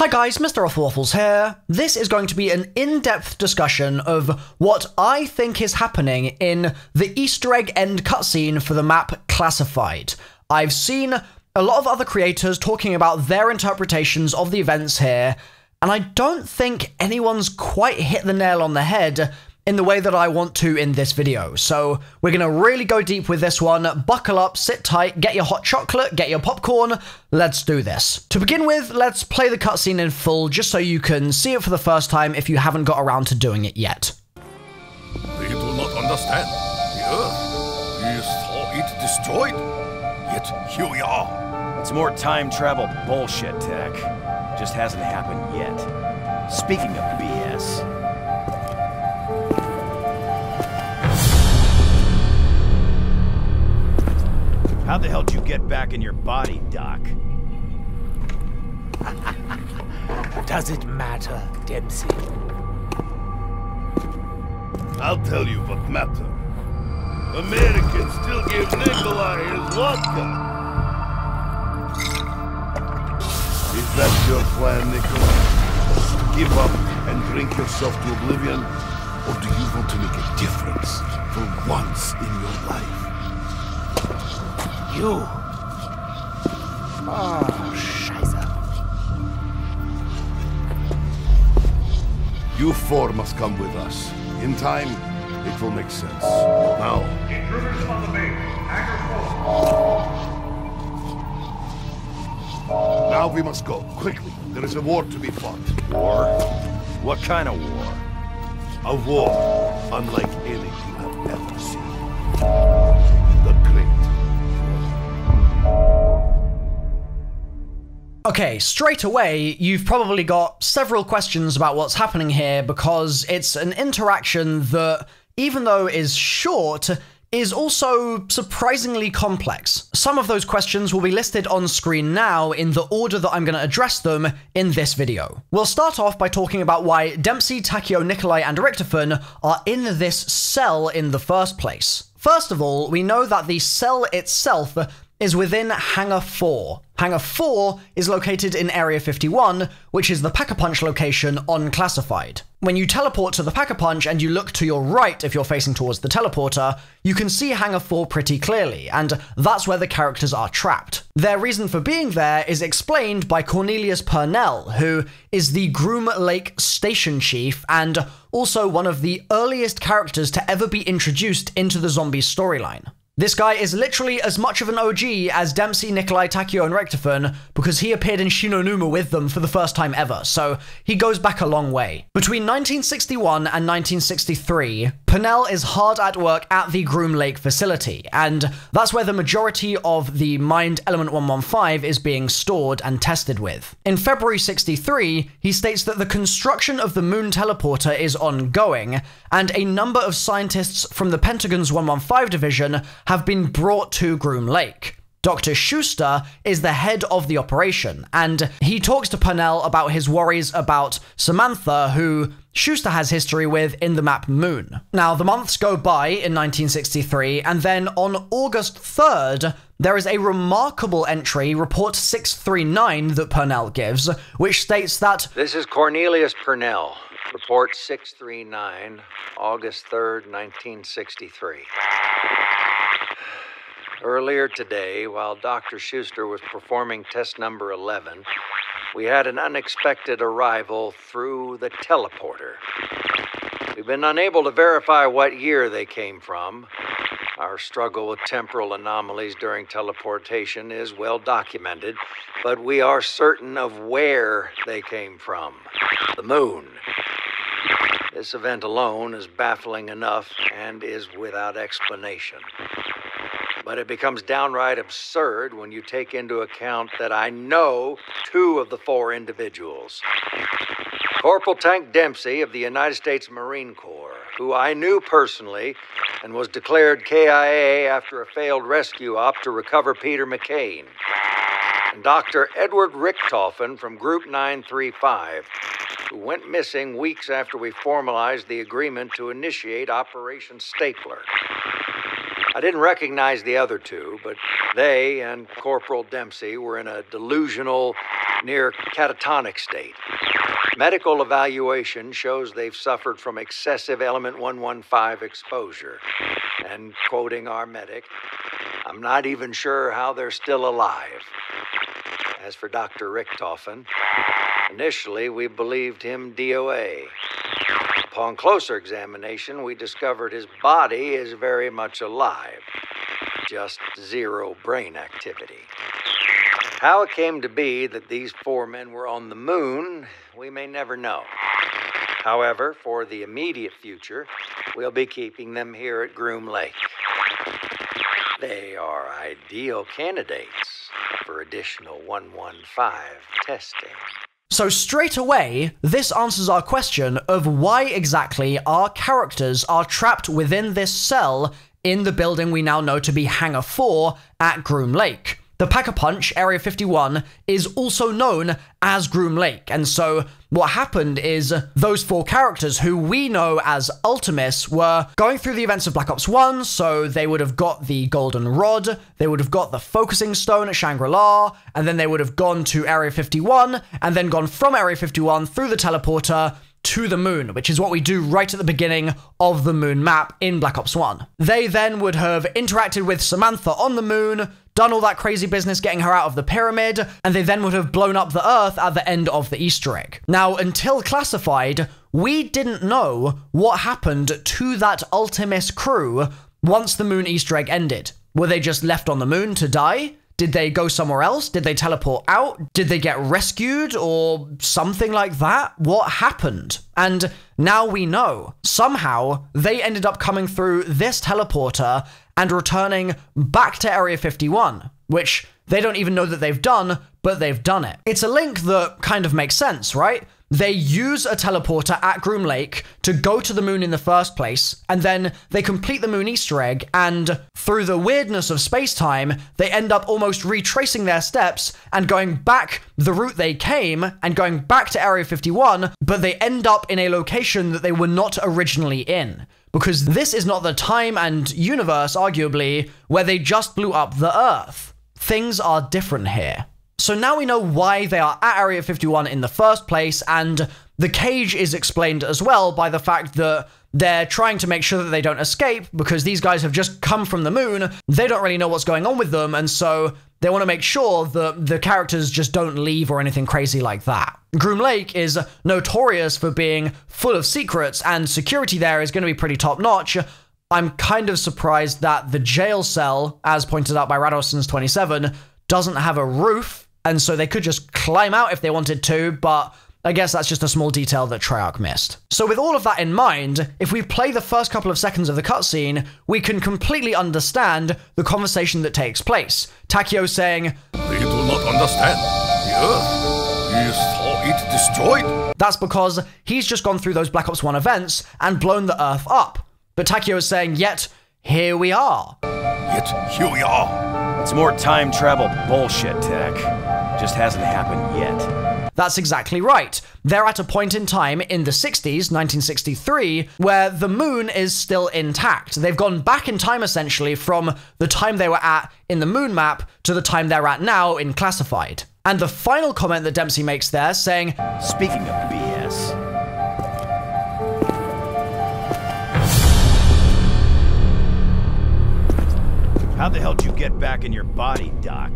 Hi guys, MrRoflWaffles here. This is going to be an in-depth discussion of what I think is happening in the Easter egg end cutscene for the map Classified. I've seen a lot of other creators talking about their interpretations of the events here, and I don't think anyone's quite hit the nail on the head in the way that I want to in this video. So we're gonna really go deep with this one. Buckle up, sit tight, get your hot chocolate, get your popcorn. Let's do this. To begin with, let's play the cutscene in full just so you can see it for the first time if you haven't got around to doing it yet. They do not understand. The Earth, we saw it destroyed. Yet here we are. It's more time travel bullshit, Tech. Just hasn't happened yet. Speaking of BS. How the hell did you get back in your body, Doc? Does it matter, Dempsey? I'll tell you what matter. Americans still give Nikolai his vodka. Is that your plan, Nikolai? To give up and drink yourself to oblivion? Or do you want to make a difference for once in your life? You. Oh, Scheiße. You four must come with us. In time, it will make sense. Now. Intruders on the base. Hangar 4. Now we must go, quickly. There is a war to be fought. War? What kind of war? A war unlike any you have ever seen. The Great. Okay, straight away, you've probably got several questions about what's happening here because it's an interaction that, even though is short, is also surprisingly complex. Some of those questions will be listed on screen now in the order that I'm going to address them in this video. We'll start off by talking about why Dempsey, Takeo, Nikolai, and Richtofen are in this cell in the first place. First of all, we know that the cell itself is within Hangar 4. Hangar 4 is located in Area 51, which is the Pack-a-Punch location on Classified. When you teleport to the Pack-a-Punch and you look to your right if you're facing towards the teleporter, you can see Hangar 4 pretty clearly, and that's where the characters are trapped. Their reason for being there is explained by Cornelius Purnell, who is the Groom Lake Station Chief and also one of the earliest characters to ever be introduced into the zombie storyline. This guy is literally as much of an OG as Dempsey, Nikolai, Takeo, and Richtofen because he appeared in Shinonuma with them for the first time ever, so he goes back a long way. Between 1961 and 1963, Purnell is hard at work at the Groom Lake facility, and that's where the majority of the mined Element 115 is being stored and tested with. In February 63, he states that the construction of the moon teleporter is ongoing, and a number of scientists from the Pentagon's 115 division have been brought to Groom Lake. Dr. Schuster is the head of the operation, and he talks to Purnell about his worries about Samantha, who Schuster has history with in the map Moon. Now, the months go by in 1963, and then on August 3rd, there is a remarkable entry, Report 639, that Purnell gives, which states that this is Cornelius Purnell. Report 639, August 3rd, 1963. Earlier today, while Dr. Schuster was performing test number 11, we had an unexpected arrival through the teleporter. We've been unable to verify what year they came from. Our struggle with temporal anomalies during teleportation is well documented, but we are certain of where they came from. The moon. This event alone is baffling enough and is without explanation. But it becomes downright absurd when you take into account that I know two of the four individuals. Corporal Tank Dempsey of the United States Marine Corps, who I knew personally and was declared KIA after a failed rescue op to recover Peter McCain. And Dr. Edward Richtofen from Group 935, who went missing weeks after we formalized the agreement to initiate Operation Stapler. I didn't recognize the other two, but they and Corporal Dempsey were in a delusional near catatonic state. Medical evaluation shows they've suffered from excessive element 115 exposure. And quoting our medic, "I'm not even sure how they're still alive." As for Dr. Richtofen, initially we believed him DOA. Upon closer examination, we discovered his body is very much alive, just zero brain activity. How it came to be that these 4 men were on the moon, we may never know. However, for the immediate future, we'll be keeping them here at Groom Lake. They are ideal candidates for additional 115 testing. So straight away, this answers our question of why exactly our characters are trapped within this cell in the building we now know to be Hangar 4 at Groom Lake. The Pack-a-Punch, Area 51, is also known as Groom Lake, and so what happened is those 4 characters who we know as Ultimus were going through the events of Black Ops 1, so they would have got the Golden Rod, they would have got the Focusing Stone at Shangri-La, and then they would have gone to Area 51, and then gone from Area 51 through the teleporter to the moon, which is what we do right at the beginning of the moon map in Black Ops 1. They then would have interacted with Samantha on the moon, done all that crazy business getting her out of the pyramid, and they then would have blown up the Earth at the end of the Easter egg. Now, until Classified, we didn't know what happened to that Ultimus crew once the moon Easter egg ended. Were they just left on the moon to die? Did they go somewhere else? Did they teleport out? Did they get rescued or something like that? What happened? And now we know. Somehow, they ended up coming through this teleporter and returning back to Area 51, which they don't even know that they've done, but they've done it. It's a link that kind of makes sense, right? They use a teleporter at Groom Lake to go to the moon in the first place, and then they complete the moon Easter egg, and through the weirdness of space-time, they end up almost retracing their steps and going back the route they came and going back to Area 51, but they end up in a location that they were not originally in. Because this is not the time and universe, arguably, where they just blew up the Earth. Things are different here. So now we know why they are at Area 51 in the first place, and the cage is explained as well by the fact that they're trying to make sure that they don't escape, because these guys have just come from the moon, they don't really know what's going on with them, and so they want to make sure that the characters just don't leave or anything crazy like that. Groom Lake is notorious for being full of secrets, and security there is going to be pretty top-notch. I'm kind of surprised that the jail cell, as pointed out by Radolsons27, doesn't have a roof, and so they could just climb out if they wanted to, but I guess that's just a small detail that Treyarch missed. So with all of that in mind, if we play the first couple of seconds of the cutscene, we can completely understand the conversation that takes place. Takeo saying, They do not understand. The Earth. We saw it destroyed. That's because he's just gone through those Black Ops 1 events and blown the Earth up. But Takeo is saying, yet, here we are. Yet here we are. It's more time travel bullshit, Tech. Just hasn't happened yet. That's exactly right. They're at a point in time in the 60s, 1963, where the moon is still intact. They've gone back in time, essentially, from the time they were at in the moon map to the time they're at now in Classified. And the final comment that Dempsey makes there, saying, Speaking of BS, how the hell did you get back in your body, Doc?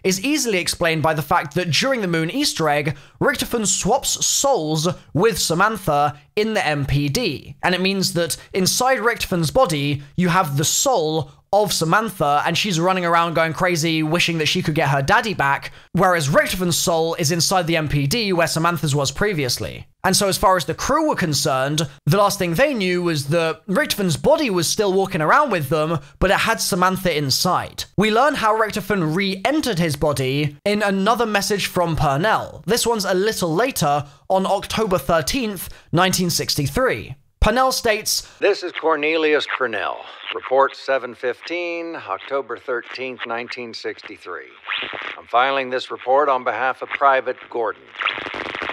is easily explained by the fact that during the moon Easter egg, Richtofen swaps souls with Samantha in the MPD. And it means that inside Richtofen's body, you have the soul of Samantha, and she's running around going crazy, wishing that she could get her daddy back, whereas Richtofen's soul is inside the MPD where Samantha's was previously. And so as far as the crew were concerned, the last thing they knew was that Richtofen's body was still walking around with them, but it had Samantha inside. We learn how Richtofen re-entered his body in another message from Purnell. This one's a little later, on October 13th, 1963. Purnell states, "This is Cornelius Purnell. Report 715, October 13th, 1963. I'm filing this report on behalf of Private Gordon.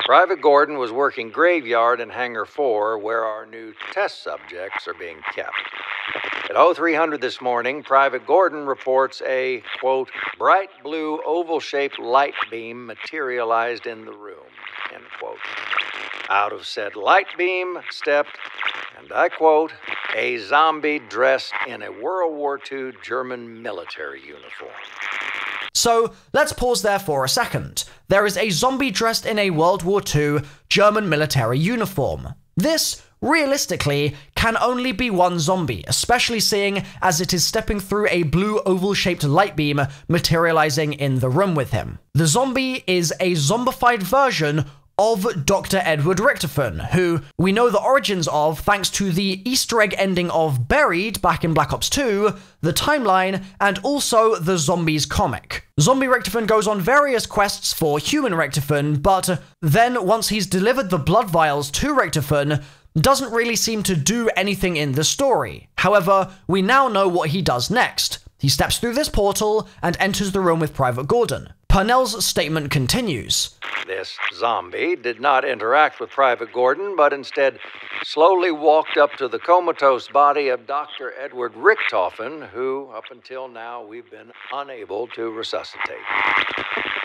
Private Gordon was working graveyard in Hangar 4, where our new test subjects are being kept. At 0300 this morning, Private Gordon reports a, quote, bright blue oval-shaped light beam materialized in the room, end quote. Out of said light beam stepped, and I quote, a zombie dressed in a World War II German military uniform. So, let's pause there for a second. There is a zombie dressed in a World War II German military uniform. This, realistically, can only be one zombie, especially seeing as it is stepping through a blue oval-shaped light beam materializing in the room with him. The zombie is a zombified version of Dr. Edward Richtofen, who we know the origins of thanks to the Easter egg ending of Buried back in Black Ops 2, the timeline, and also the Zombies comic. Zombie Richtofen goes on various quests for human Richtofen, but then once he's delivered the blood vials to Richtofen, doesn't really seem to do anything in the story. However, we now know what he does next. He steps through this portal and enters the room with Private Gordon. Purnell's statement continues. This zombie did not interact with Private Gordon, but instead slowly walked up to the comatose body of Dr. Edward Richtofen, who, up until now, we've been unable to resuscitate.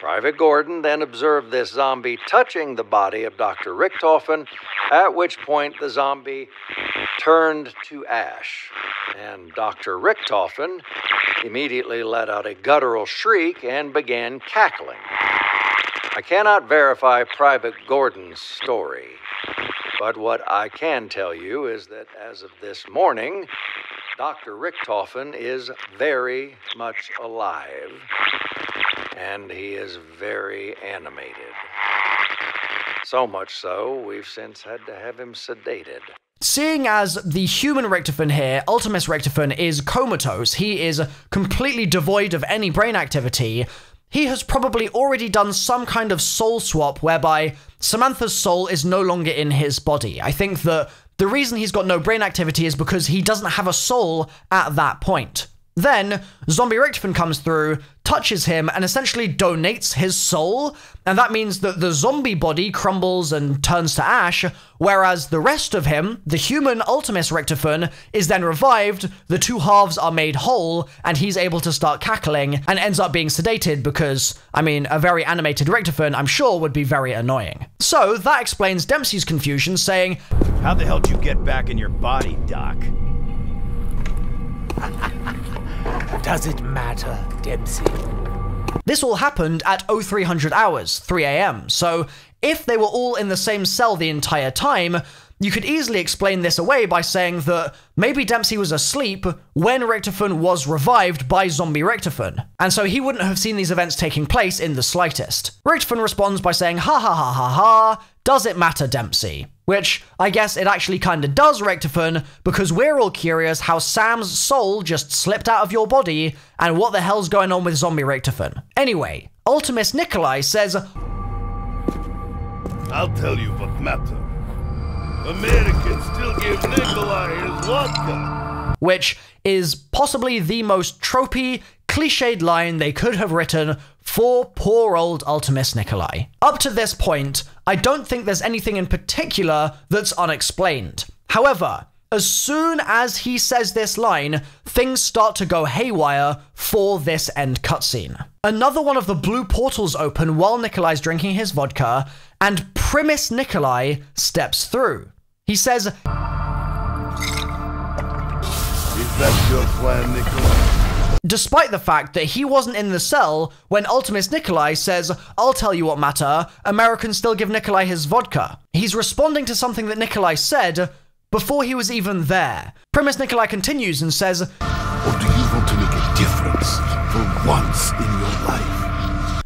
Private Gordon then observed this zombie touching the body of Dr. Richtofen, at which point the zombie turned to ash, and Dr. Richtofen immediately let out a guttural shriek and began cackling. I cannot verify Private Gordon's story, but what I can tell you is that as of this morning, Dr. Richtofen is very much alive, and he is very animated. So much so, we've since had to have him sedated. Seeing as the human Richtofen here, Ultimus Richtofen, is comatose, he is completely devoid of any brain activity, he has probably already done some kind of soul swap whereby Samantha's soul is no longer in his body. I think that the reason he's got no brain activity is because he doesn't have a soul at that point. Then, Zombie Richtofen comes through, touches him, and essentially donates his soul, and that means that the zombie body crumbles and turns to ash, whereas the rest of him, the human Ultimus Richtofen, is then revived, the two halves are made whole, and he's able to start cackling, and ends up being sedated because, I mean, a very animated Richtofen, I'm sure, would be very annoying. So, that explains Dempsey's confusion, saying, How the hell did you get back in your body, Doc? Does it matter, Dempsey? This all happened at 0300 hours, 3 AM, so if they were all in the same cell the entire time, you could easily explain this away by saying that maybe Dempsey was asleep when Richtofen was revived by Zombie Richtofen, and so he wouldn't have seen these events taking place in the slightest. Richtofen responds by saying, ha ha ha ha ha, does it matter, Dempsey? Which, I guess it actually kinda does, Richtofen, because we're all curious how Sam's soul just slipped out of your body, and what the hell's going on with Zombie Richtofen. Anyway, Ultimus Nikolai says, I'll tell you what matter. Americans still give Nikolai his vodka. which is possibly the most tropey, cliched line they could have written for poor old Ultimus Nikolai. Up to this point, I don't think there's anything in particular that's unexplained. However, as soon as he says this line, things start to go haywire for this end cutscene. Another one of the blue portals open while Nikolai's drinking his vodka, and Primus Nikolai steps through. He says, Is that your plan, Nikolai? despite the fact that he wasn't in the cell when Ultimus Nikolai says, I'll tell you what matter, Americans still give Nikolai his vodka. He's responding to something that Nikolai said before he was even there. Primus Nikolai continues and says, Or do you want to make a difference for once in your life?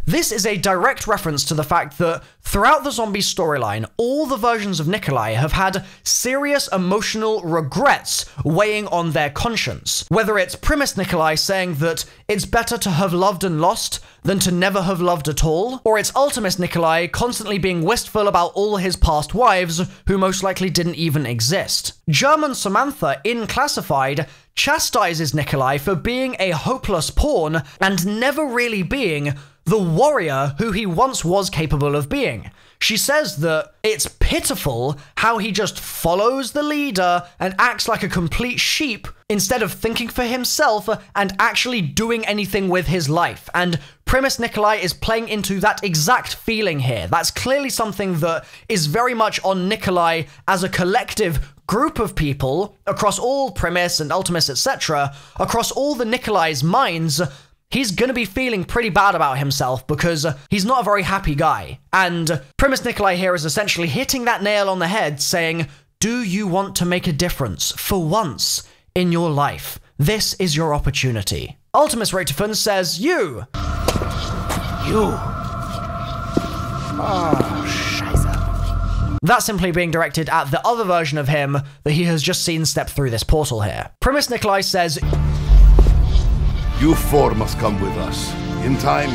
this is a direct reference to the fact that throughout the zombie storyline, all the versions of Nikolai have had serious emotional regrets weighing on their conscience. Whether it's Primus Nikolai saying that it's better to have loved and lost than to never have loved at all, or it's Ultimus Nikolai constantly being wistful about all his past wives who most likely didn't even exist. German Samantha in Classified chastises Nikolai for being a hopeless pawn and never really being the warrior who he once was capable of being. She says that it's pitiful how he just follows the leader and acts like a complete sheep instead of thinking for himself and actually doing anything with his life. And Primus Nikolai is playing into that exact feeling here. That's clearly something that is very much on Nikolai as a collective group of people across all Primus and Ultimus, etc., across all the Nikolai's minds. He's gonna be feeling pretty bad about himself because he's not a very happy guy. And Primus Nikolai here is essentially hitting that nail on the head, saying, do you want to make a difference for once in your life? This is your opportunity. Ultimus Richtofen says, you. Oh, scheiße. That's simply being directed at the other version of him that he has just seen step through this portal here. Primus Nikolai says, You four must come with us. In time,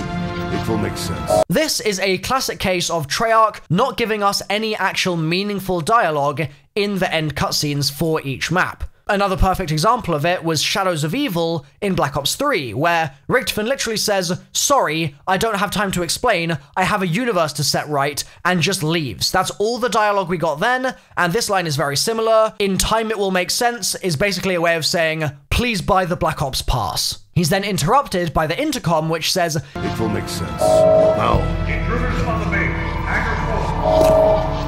it will make sense. This is a classic case of Treyarch not giving us any actual meaningful dialogue in the end cutscenes for each map. Another perfect example of it was Shadows of Evil in Black Ops 3, where Richtofen literally says, sorry, I don't have time to explain, I have a universe to set right, and just leaves. That's all the dialogue we got then, and this line is very similar. In time it will make sense is basically a way of saying, please buy the Black Ops pass. He's then interrupted by the intercom, which says, it will make sense. Now. Intruders on the base. Hangar full.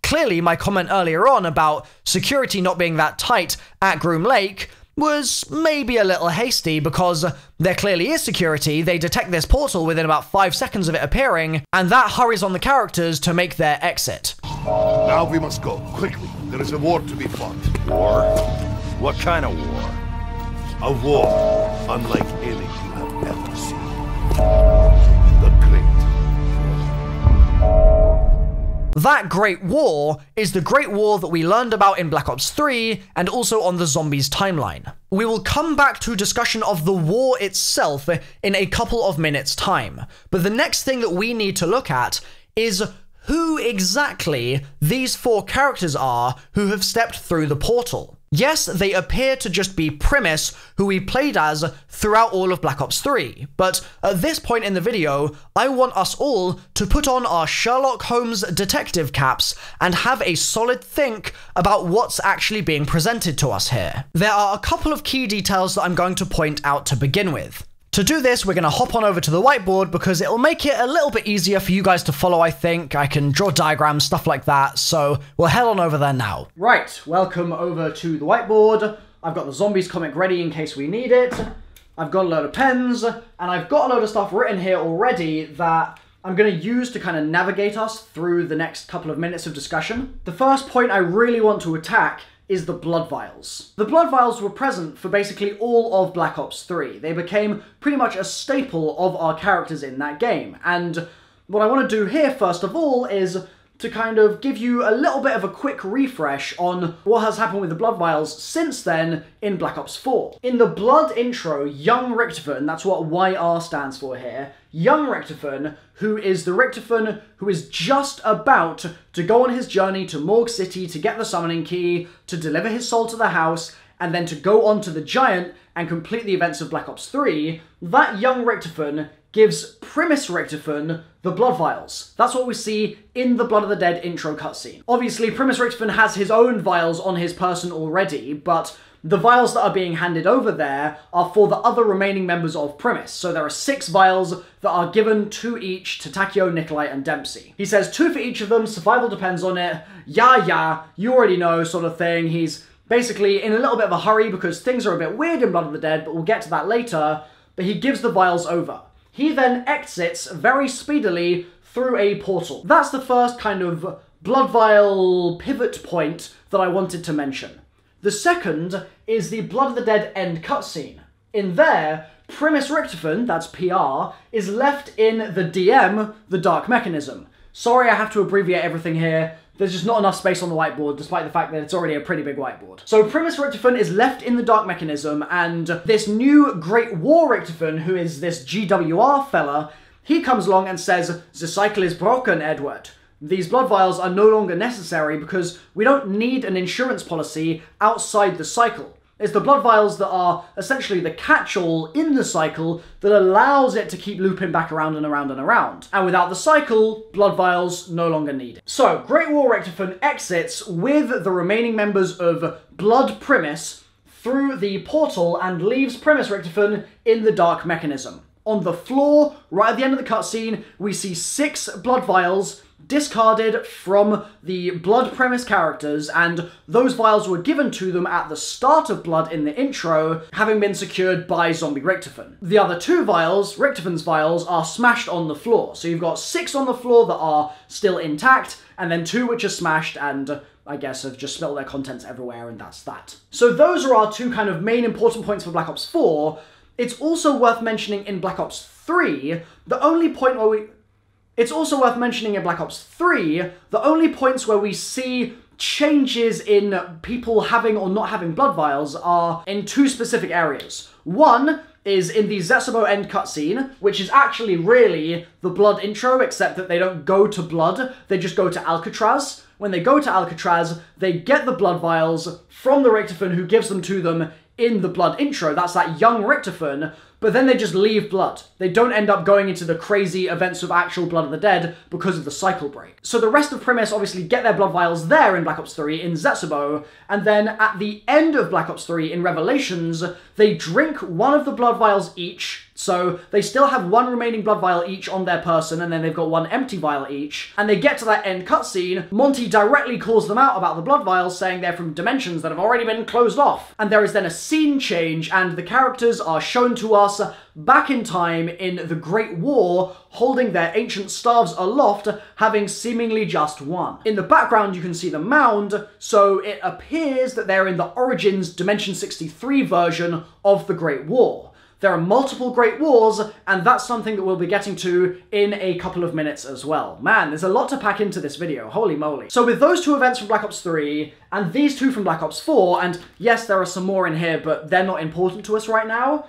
Clearly, my comment earlier on about security not being that tight at Groom Lake was maybe a little hasty because there clearly is security. They detect this portal within about 5 seconds of it appearing, and that hurries on the characters to make their exit. Now we must go, quickly. There is a war to be fought. War? What kind of war? A war unlike any you have ever seen. The Great. That Great War is the Great War that we learned about in Black Ops 3 and also on the Zombies timeline. We will come back to discussion of the war itself in a couple of minutes' time, but the next thing that we need to look at is who exactly these 4 characters are who have stepped through the portal. Yes, they appear to just be Primus, who we played as throughout all of Black Ops 3, but at this point in the video, I want us all to put on our Sherlock Holmes detective caps and have a solid think about what's actually being presented to us here. There are a couple of key details that I'm going to point out to begin with. To do this, we're going to hop on over to the whiteboard because it'll make it a little bit easier for you guys to follow, I think. I can draw diagrams, stuff like that, so we'll head on over there now. Right, welcome over to the whiteboard. I've got the Zombies comic ready in case we need it. I've got a load of pens, and I've got a load of stuff written here already that I'm going to use to kind of navigate us through the next couple of minutes of discussion. The first point I really want to attack is the blood vials. The blood vials were present for basically all of Black Ops 3. They became pretty much a staple of our characters in that game. And what I want to do here, first of all, is to kind of give you a little bit of a quick refresh on what has happened with the blood vials since then in Black Ops 4. In the blood intro, young Richtofen, that's what YR stands for here, young Richtofen, who is the Richtofen who is just about to go on his journey to Morgue City to get the summoning key, to deliver his soul to the house, and then to go on to the Giant and complete the events of Black Ops 3, that young Richtofen gives Primus Richtofen the blood vials. That's what we see in the Blood of the Dead intro cutscene. Obviously, Primus Richtofen has his own vials on his person already, but the vials that are being handed over there are for the other remaining members of Primus. So there are 6 vials that are given, 2 each to Takeo, Nikolai, and Dempsey. He says 2 for each of them, survival depends on it, yeah, you already know sort of thing. He's basically in a little bit of a hurry because things are a bit weird in Blood of the Dead, but we'll get to that later, but he gives the vials over. He then exits very speedily through a portal. That's the first kind of blood vial pivot point that I wanted to mention. The second is the Blood of the Dead end cutscene. In there, Primus Richtofen, that's PR, is left in the DM, the Dark Mechanism. Sorry I have to abbreviate everything here. There's just not enough space on the whiteboard, despite the fact that it's already a pretty big whiteboard. So Primus Richtofen is left in the Dark Mechanism, and this new Great War Richtofen, who is this GWR fella, he comes along and says, "The cycle is broken, Edward. These blood vials are no longer necessary because we don't need an insurance policy outside the cycle. It's the blood vials that are essentially the catch-all in the cycle that allows it to keep looping back around and around and around. And without the cycle, blood vials no longer needed. So, Great War Richtofen exits with the remaining members of Blood Primus through the portal and leaves Primus Richtofen in the dark mechanism. On the floor, right at the end of the cutscene, we see 6 blood vials discarded from the Blood Primus characters, and those vials were given to them at the start of Blood in the intro, having been secured by Zombie Richtofen. The other 2 vials, Richtofen's vials, are smashed on the floor. So you've got 6 on the floor that are still intact, and then 2 which are smashed and I guess have just spilled their contents everywhere, and that's that. So those are our 2 kind of main important points for Black Ops 4. It's also worth mentioning in Black Ops 3, the only point where we... It's also worth mentioning in Black Ops 3, the only points where we see changes in people having or not having blood vials are in 2 specific areas. One is in the Zetsubou end cutscene, which is actually really the Blood intro, except that they don't go to Blood, they just go to Alcatraz. When they go to Alcatraz, they get the blood vials from the Richtofen who gives them to them in the Blood intro. That's that young Richtofen, but then they just leave Blood. They don't end up going into the crazy events of actual Blood of the Dead because of the cycle break. So the rest of Primus obviously get their blood vials there in Black Ops 3 in Zetsubou, and then at the end of Black Ops 3 in Revelations, they drink one of the blood vials each, so they still have 1 remaining blood vial each on their person, and then they've got 1 empty vial each, and they get to that end cutscene. Monty directly calls them out about the blood vials, saying they're from dimensions that have already been closed off. And there is then a scene change, and the characters are shown to us back in time in the Great War, holding their ancient staves aloft, having seemingly just won. In the background you can see the mound, so it appears that they're in the Origins Dimension 63 version of the Great War. There are multiple Great Wars, and that's something that we'll be getting to in a couple of minutes as well. Man, there's a lot to pack into this video, holy moly. So with those 2 events from Black Ops 3, and these 2 from Black Ops 4, and yes, there are some more in here, but they're not important to us right now,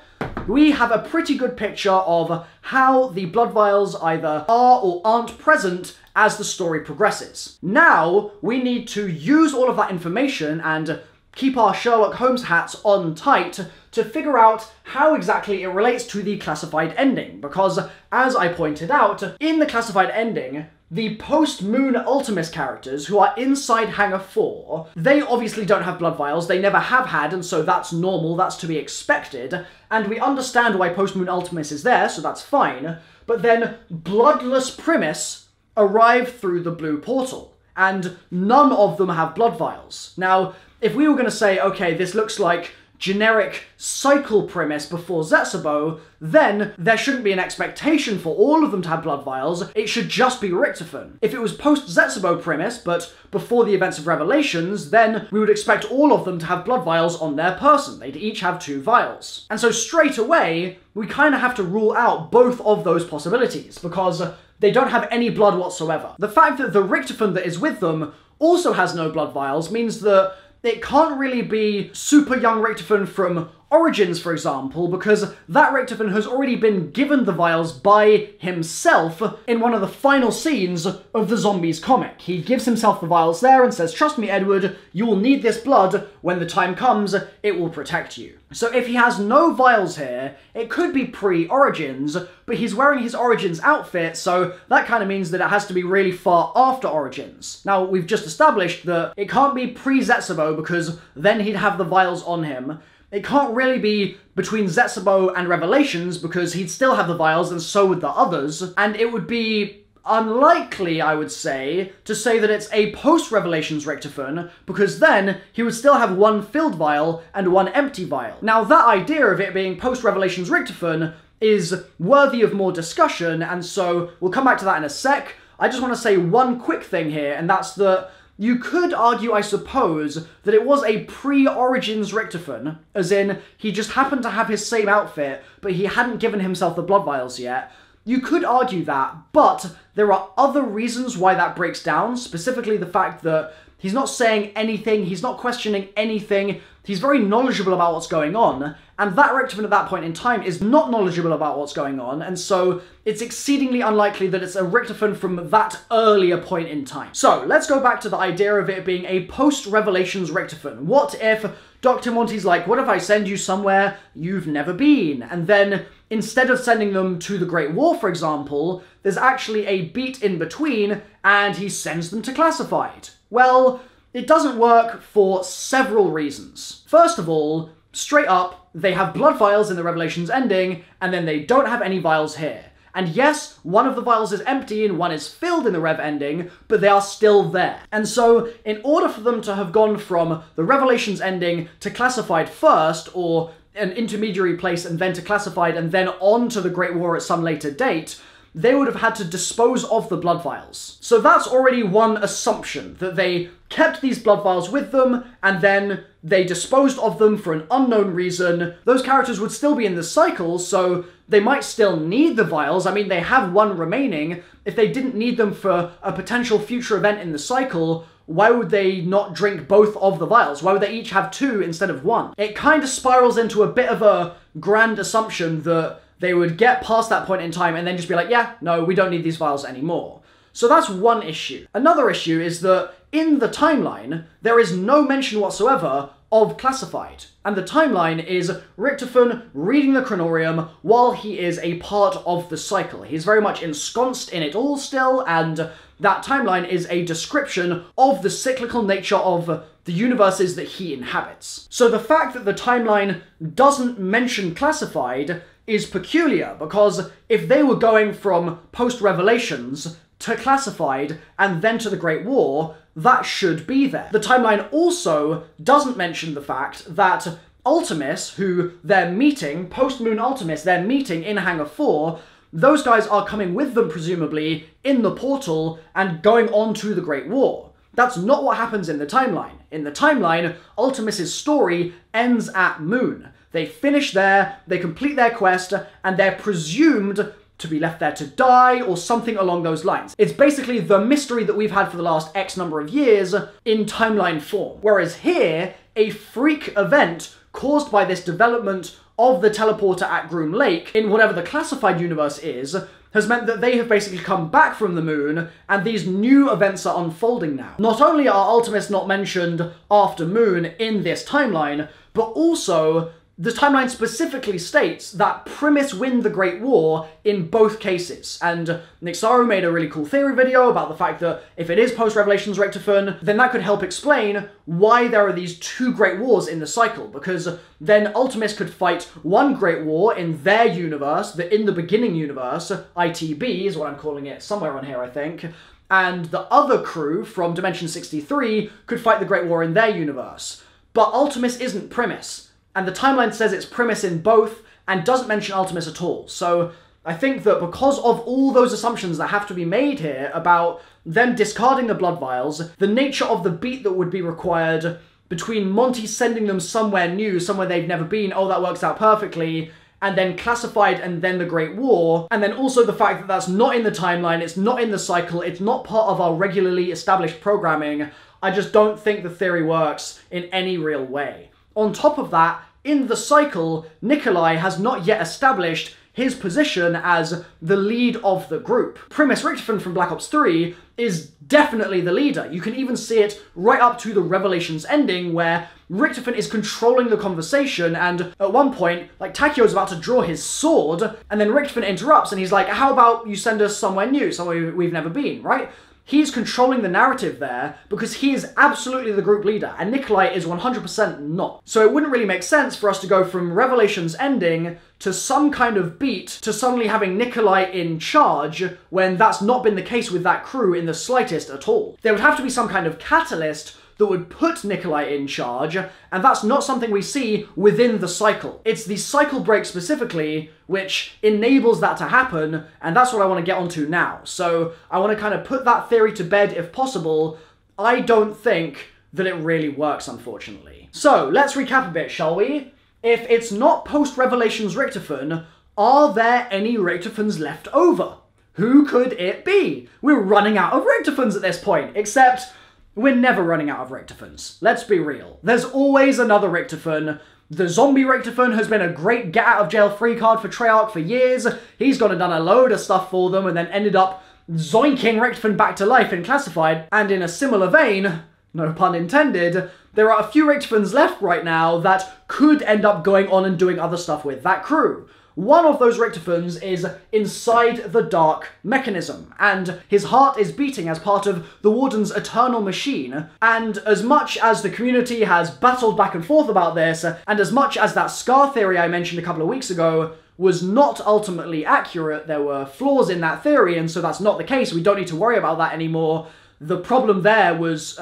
we have a pretty good picture of how the blood vials either are or aren't present as the story progresses. Now, we need to use all of that information and keep our Sherlock Holmes hats on tight to figure out how exactly it relates to the classified ending, because, as I pointed out, in the classified ending, the post-Moon Ultimus characters who are inside Hangar 4, they obviously don't have blood vials, they never have had, and so that's normal, that's to be expected, and we understand why post-Moon Ultimus is there, so that's fine, but then Bloodless Primus arrive through the blue portal, and none of them have blood vials. Now, if we were going to say, okay, this looks like generic cycle Primus before Zetsubou, then there shouldn't be an expectation for all of them to have blood vials, it should just be Richtofen. If it was post-Zetsubou Primus, but before the events of Revelations, then we would expect all of them to have blood vials on their person. They'd each have 2 vials. And so straight away, we kind of have to rule out both of those possibilities, because they don't have any blood whatsoever. The fact that the Richtofen that is with them also has no blood vials means that it can't really be super young Richtofen from Origins, for example, because that Richtofen has already been given the vials by himself in one of the final scenes of the Zombies comic. He gives himself the vials there and says, "Trust me, Edward, you will need this blood. When the time comes, it will protect you." So if he has no vials here, it could be pre-Origins, but he's wearing his Origins outfit, so that kind of means that it has to be really far after Origins. Now, we've just established that it can't be pre-Zetsubou because then he'd have the vials on him. It can't really be between Zetsubou and Revelations because he'd still have the vials and so would the others, and it would be unlikely, I would say, to say that it's a post-Revelations Richtofen, because then he would still have 1 filled vial and 1 empty vial. Now, that idea of it being post-Revelations Richtofen is worthy of more discussion, and so we'll come back to that in a sec. I just want to say one quick thing here, and that's that you could argue, I suppose, that it was a pre-Origins Richtofen, as in, he just happened to have his same outfit, but he hadn't given himself the blood vials yet. You could argue that, but there are other reasons why that breaks down, specifically the fact that He's not saying anything. He's not questioning anything. He's very knowledgeable about what's going on. And that Richtofen at that point in time is not knowledgeable about what's going on. And so it's exceedingly unlikely that it's a Richtofen from that earlier point in time. So let's go back to the idea of it being a post-Revelations Richtofen. What if Dr. Monty's like, what if I send you somewhere you've never been? And then instead of sending them to the Great War, for example, there's actually a beat in between and he sends them to Classified. Well, it doesn't work for several reasons. First of all, straight up, they have blood vials in the Revelations ending, and then they don't have any vials here. And yes, one of the vials is empty and one is filled in the Rev ending, but they are still there. And so, in order for them to have gone from the Revelations ending to Classified first, or an intermediary place and then to Classified and then on to the Great War at some later date, they would have had to dispose of the blood vials. So that's already one assumption, that they kept these blood vials with them, and then they disposed of them for an unknown reason. Those characters would still be in the cycle, so they might still need the vials. I mean, they have one remaining. If they didn't need them for a potential future event in the cycle, why would they not drink both of the vials? Why would they each have two instead of one? It kind of spirals into a bit of a grand assumption that they would get past that point in time and then just be like, yeah, no, we don't need these vials anymore. So that's one issue. Another issue is that in the timeline, there is no mention whatsoever of Classified. And the timeline is Richtofen reading the Chronorium while he is a part of the cycle. He's very much ensconced in it all still, and that timeline is a description of the cyclical nature of the universes that he inhabits. So the fact that the timeline doesn't mention Classified is peculiar, because if they were going from post-Revelations to Classified and then to the Great War, that should be there. The timeline also doesn't mention the fact that Ultimus, who they're meeting, post-Moon Ultimus, they're meeting in Hangar 4, those guys are coming with them, presumably, in the portal and going on to the Great War. That's not what happens in the timeline. In the timeline, Ultimus's story ends at Moon. They finish there, they complete their quest, and they're presumed to be left there to die, or something along those lines. It's basically the mystery that we've had for the last X number of years in timeline form. Whereas here, a freak event caused by this development of the teleporter at Groom Lake, in whatever the Classified universe is, has meant that they have basically come back from the moon, and these new events are unfolding now. Not only are Ultimus not mentioned after Moon in this timeline, but also the timeline specifically states that Primus win the Great War in both cases. And Nixaru made a really cool theory video about the fact that if it is post-Revelations Richtofen, then that could help explain why there are these two Great Wars in the cycle, because then Ultimus could fight one Great War in their universe, the In the Beginning universe, ITB is what I'm calling it, somewhere on here I think, and the other crew from Dimension 63 could fight the Great War in their universe. But Ultimus isn't Primus. And the timeline says it's Primus in both, and doesn't mention Ultimus at all. So I think that because of all those assumptions that have to be made here about them discarding the blood vials, the nature of the beat that would be required between Monty sending them somewhere new, somewhere they've never been, oh, that works out perfectly, and then Classified and then the Great War, and then also the fact that that's not in the timeline, it's not in the cycle, it's not part of our regularly established programming, I just don't think the theory works in any real way. On top of that, in the cycle, Nikolai has not yet established his position as the lead of the group. Primus Richtofen from Black Ops 3 is definitely the leader. You can even see it right up to the Revelations ending, where Richtofen is controlling the conversation, and at one point, like, Takio's about to draw his sword, and then Richtofen interrupts, and he's like, how about you send us somewhere new, somewhere we've never been, right? He's controlling the narrative there because he is absolutely the group leader, and Nikolai is 100% not. So it wouldn't really make sense for us to go from Revelations ending to some kind of beat to suddenly having Nikolai in charge when that's not been the case with that crew in the slightest at all. There would have to be some kind of catalyst that would put Nikolai in charge, and that's not something we see within the cycle. It's the cycle break specifically which enables that to happen, and that's what I want to get onto now. So I want to kind of put that theory to bed if possible. I don't think that it really works, unfortunately. So let's recap a bit, shall we? If it's not post-Revelations Richtofen, are there any Richtofens left over? Who could it be? We're running out of Richtofens at this point, except We're never running out of Richtofens. Let's be real. There's always another Richtofen. The zombie Richtofen has been a great get-out-of-jail-free card for Treyarch for years. He's gone and done a load of stuff for them and then ended up zoinking Richtofen back to life in Classified. And in a similar vein, no pun intended, there are a few Richtofens left right now that could end up going on and doing other stuff with that crew. One of those Richtofens is inside the dark mechanism, and his heart is beating as part of the Warden's eternal machine. And as much as the community has battled back and forth about this, and as much as that Scar theory I mentioned a couple of weeks ago was not ultimately accurate, there were flaws in that theory, and so that's not the case, we don't need to worry about that anymore. The problem there was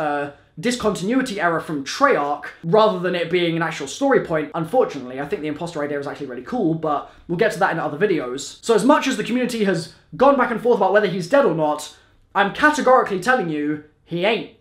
discontinuity error from Treyarch, rather than it being an actual story point. Unfortunately, I think the imposter idea is actually really cool, but we'll get to that in other videos. So as much as the community has gone back and forth about whether he's dead or not, I'm categorically telling you, he ain't.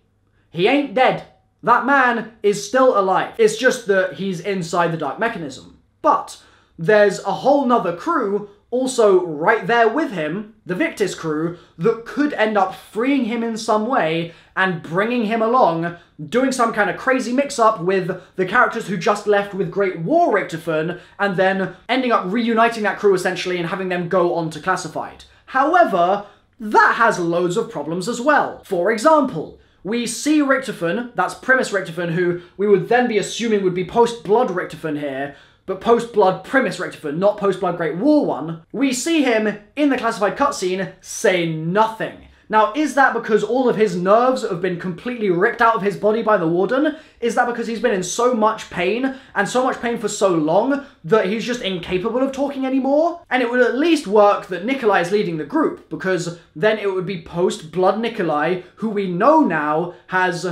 He ain't dead. That man is still alive. It's just that he's inside the dark mechanism. But there's a whole nother crew also right there with him, the Victis crew, that could end up freeing him in some way and bringing him along, doing some kind of crazy mix-up with the characters who just left with Great War Richtofen, and then ending up reuniting that crew essentially and having them go on to Classified. However, that has loads of problems as well. For example, we see Richtofen, that's Primus Richtofen, who we would then be assuming would be post-Blood Richtofen here, but post-Blood Primus Richtofen, not post-Blood Great War one. We see him in the Classified cutscene say nothing. Now, is that because all of his nerves have been completely ripped out of his body by the Warden? Is that because he's been in so much pain, and so much pain for so long, that he's just incapable of talking anymore? And it would at least work that Nikolai is leading the group, because then it would be post-Blood Nikolai, who we know now has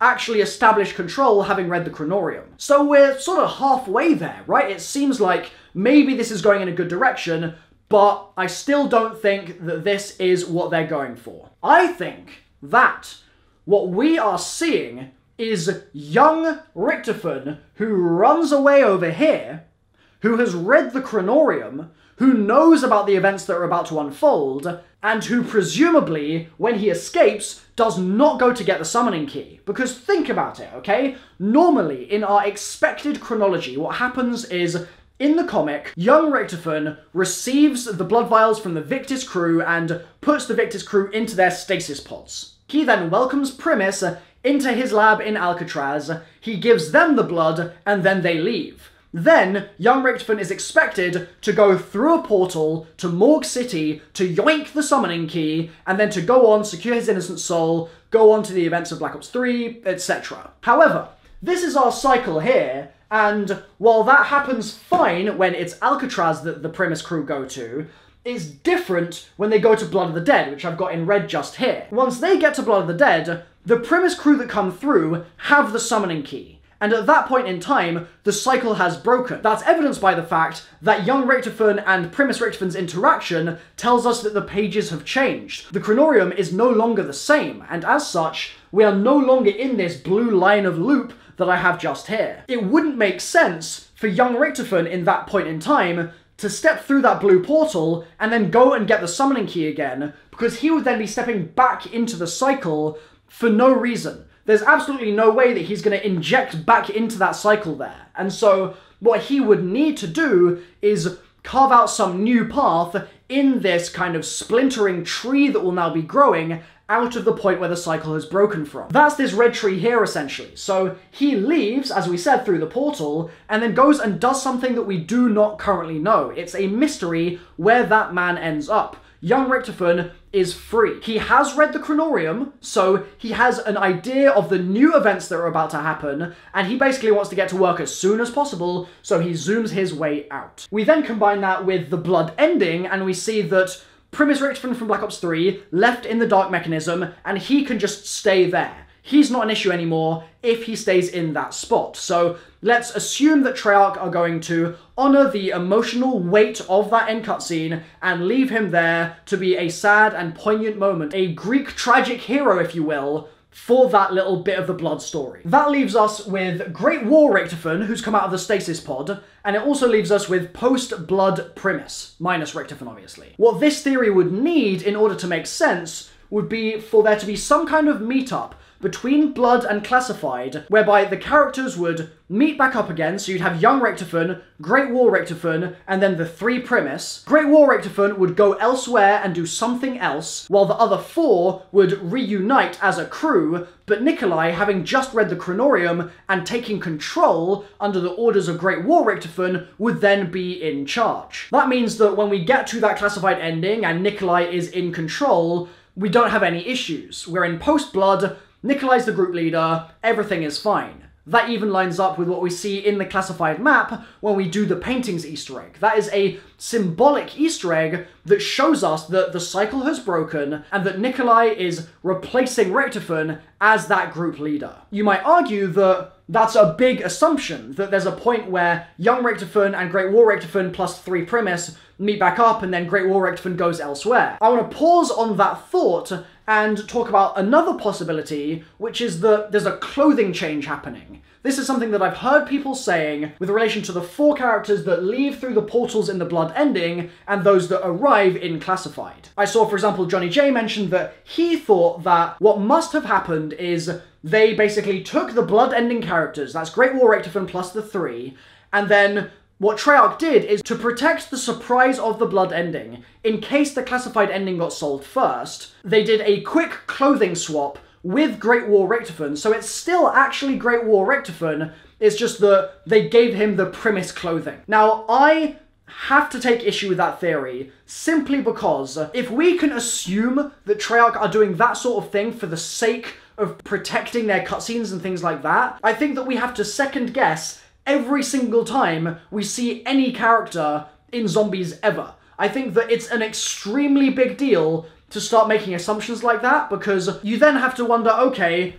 actually established control, having read the Chronorium. So we're sort of halfway there, right? It seems like maybe this is going in a good direction, but I still don't think that this is what they're going for. I think that what we are seeing is young Richtofen who runs away over here, who has read the Chronorium, who knows about the events that are about to unfold, and who presumably, when he escapes, does not go to get the summoning key. Because think about it, okay? Normally, in our expected chronology, what happens is, in the comic, young Richtofen receives the blood vials from the Victis crew and puts the Victis crew into their stasis pods. He then welcomes Primus into his lab in Alcatraz, he gives them the blood, and then they leave. Then, young Richtofen is expected to go through a portal to Morgue City to yoink the summoning key, and then to go on, secure his innocent soul, go on to the events of Black Ops 3, etc. However, this is our cycle here, and while that happens fine when it's Alcatraz that the Primus crew go to, it's different when they go to Blood of the Dead, which I've got in red just here. Once they get to Blood of the Dead, the Primus crew that come through have the summoning key. And at that point in time, the cycle has broken. That's evidenced by the fact that young Richtofen and Primus Richtofen's interaction tells us that the pages have changed. The Chronorium is no longer the same, and as such, we are no longer in this blue line of loop that I have just here. It wouldn't make sense for young Richtofen in that point in time to step through that blue portal and then go and get the summoning key again, because he would then be stepping back into the cycle for no reason. There's absolutely no way that he's going to inject back into that cycle there. And so what he would need to do is carve out some new path in this kind of splintering tree that will now be growing out of the point where the cycle has broken from. That's this red tree here, essentially. So he leaves, as we said, through the portal, and then goes and does something that we do not currently know. It's a mystery where that man ends up. Young Richtofen is free. He has read the Chronorium, so he has an idea of the new events that are about to happen, and he basically wants to get to work as soon as possible, so he zooms his way out. We then combine that with the blood ending, and we see that Primus Richtofen from Black Ops 3 left in the dark mechanism, and he can just stay there. He's not an issue anymore if he stays in that spot. So let's assume that Treyarch are going to honor the emotional weight of that end cutscene and leave him there to be a sad and poignant moment, a Greek tragic hero, if you will, for that little bit of the blood story. That leaves us with Great War Richtofen, who's come out of the stasis pod, and it also leaves us with post-blood Primus, minus Richtofen, obviously. What this theory would need in order to make sense would be for there to be some kind of meetup between Blood and Classified, whereby the characters would meet back up again, so you'd have young Richtofen, Great War Richtofen, and then the 3 Primus. Great War Richtofen would go elsewhere and do something else, while the other 4 would reunite as a crew, but Nikolai, having just read the Chronorium and taking control under the orders of Great War Richtofen, would then be in charge. That means that when we get to that Classified ending and Nikolai is in control, we don't have any issues. We're in post-Blood, Nikolai's the group leader, everything is fine. That even lines up with what we see in the Classified map when we do the paintings Easter egg. That is a symbolic Easter egg that shows us that the cycle has broken and that Nikolai is replacing Richtofen as that group leader. You might argue that that's a big assumption, that there's a point where young Richtofen and Great War Richtofen plus 3 Primus meet back up and then Great War Richtofen goes elsewhere. I want to pause on that thought and talk about another possibility, which is that there's a clothing change happening. This is something that I've heard people saying with relation to the 4 characters that leave through the portals in the Blood ending and those that arrive in Classified. I saw, for example, Johnny J mentioned that he thought that what must have happened is they basically took the Blood ending characters, that's Great War Richtofen plus the 3, and then what Treyarch did is to protect the surprise of the Blood ending, in case the Classified ending got sold first, they did a quick clothing swap with Great War Richtofen, so it's still actually Great War Richtofen, it's just that they gave him the Primus clothing. Now, I have to take issue with that theory, simply because if we can assume that Treyarch are doing that sort of thing for the sake of protecting their cutscenes and things like that, I think that we have to second guess every single time we see any character in Zombies ever. I think that it's an extremely big deal to start making assumptions like that, because you then have to wonder, okay,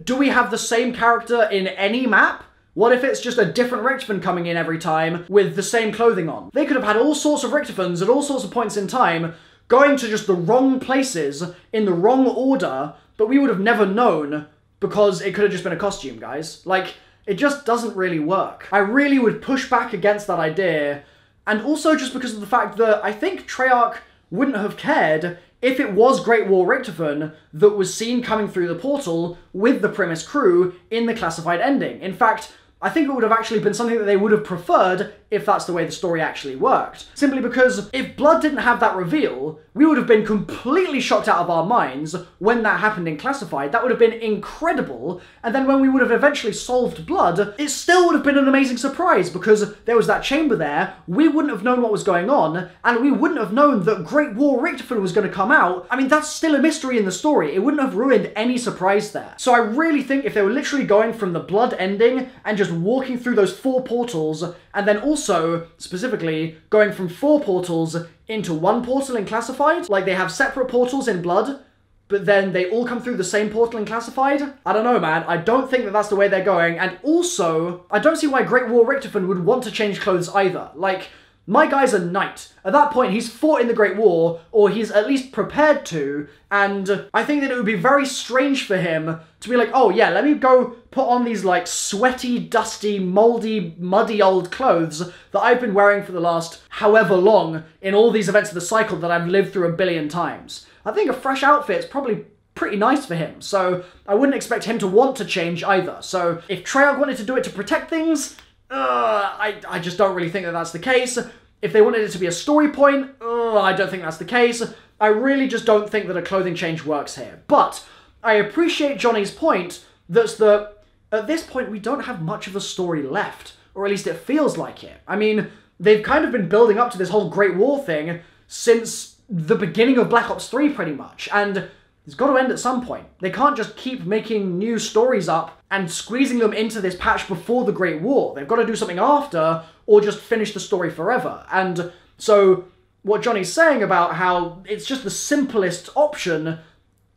do we have the same character in any map? What if it's just a different Richtofen coming in every time with the same clothing on? They could have had all sorts of Richtofens at all sorts of points in time, going to just the wrong places, in the wrong order, but we would have never known, because it could have just been a costume, guys. Like, it just doesn't really work. I really would push back against that idea, and also just because of the fact that I think Treyarch wouldn't have cared if it was Great War Richtofen that was seen coming through the portal with the Primus crew in the Classified ending. In fact, I think it would have actually been something that they would have preferred if that's the way the story actually worked. Simply because if Blood didn't have that reveal, we would have been completely shocked out of our minds when that happened in Classified. That would have been incredible, and then when we would have eventually solved Blood, it still would have been an amazing surprise because there was that chamber there, we wouldn't have known what was going on, and we wouldn't have known that Great War Richtofen was going to come out. I mean, that's still a mystery in the story. It wouldn't have ruined any surprise there. So I really think if they were literally going from the Blood ending and just walking through those 4 portals, and then also, specifically, going from 4 portals into 1 portal in Classified, like they have separate portals in Blood, but then they all come through the same portal in Classified? I don't know, man. I don't think that that's the way they're going, and also, I don't see why Great War Richtofen would want to change clothes either. Like, my guy's a knight. At that point, he's fought in the Great War, or he's at least prepared to, and I think that it would be very strange for him to be like, oh yeah, let me go put on these like sweaty, dusty, moldy, muddy old clothes that I've been wearing for the last however long in all these events of the cycle that I've lived through a billion times. I think a fresh outfit's probably pretty nice for him, so I wouldn't expect him to want to change either. So if Treyarch wanted to do it to protect things, I just don't really think that that's the case. If they wanted it to be a story point, I don't think that's the case. I really just don't think that a clothing change works here. But I appreciate Johnny's point that's that at this point we don't have much of a story left, or at least it feels like it. I mean, they've kind of been building up to this whole Great War thing since the beginning of Black Ops 3 pretty much, and it's got to end at some point. They can't just keep making new stories up and squeezing them into this patch before the Great War. They've got to do something after, or just finish the story forever. And so what Johnny's saying about how it's just the simplest option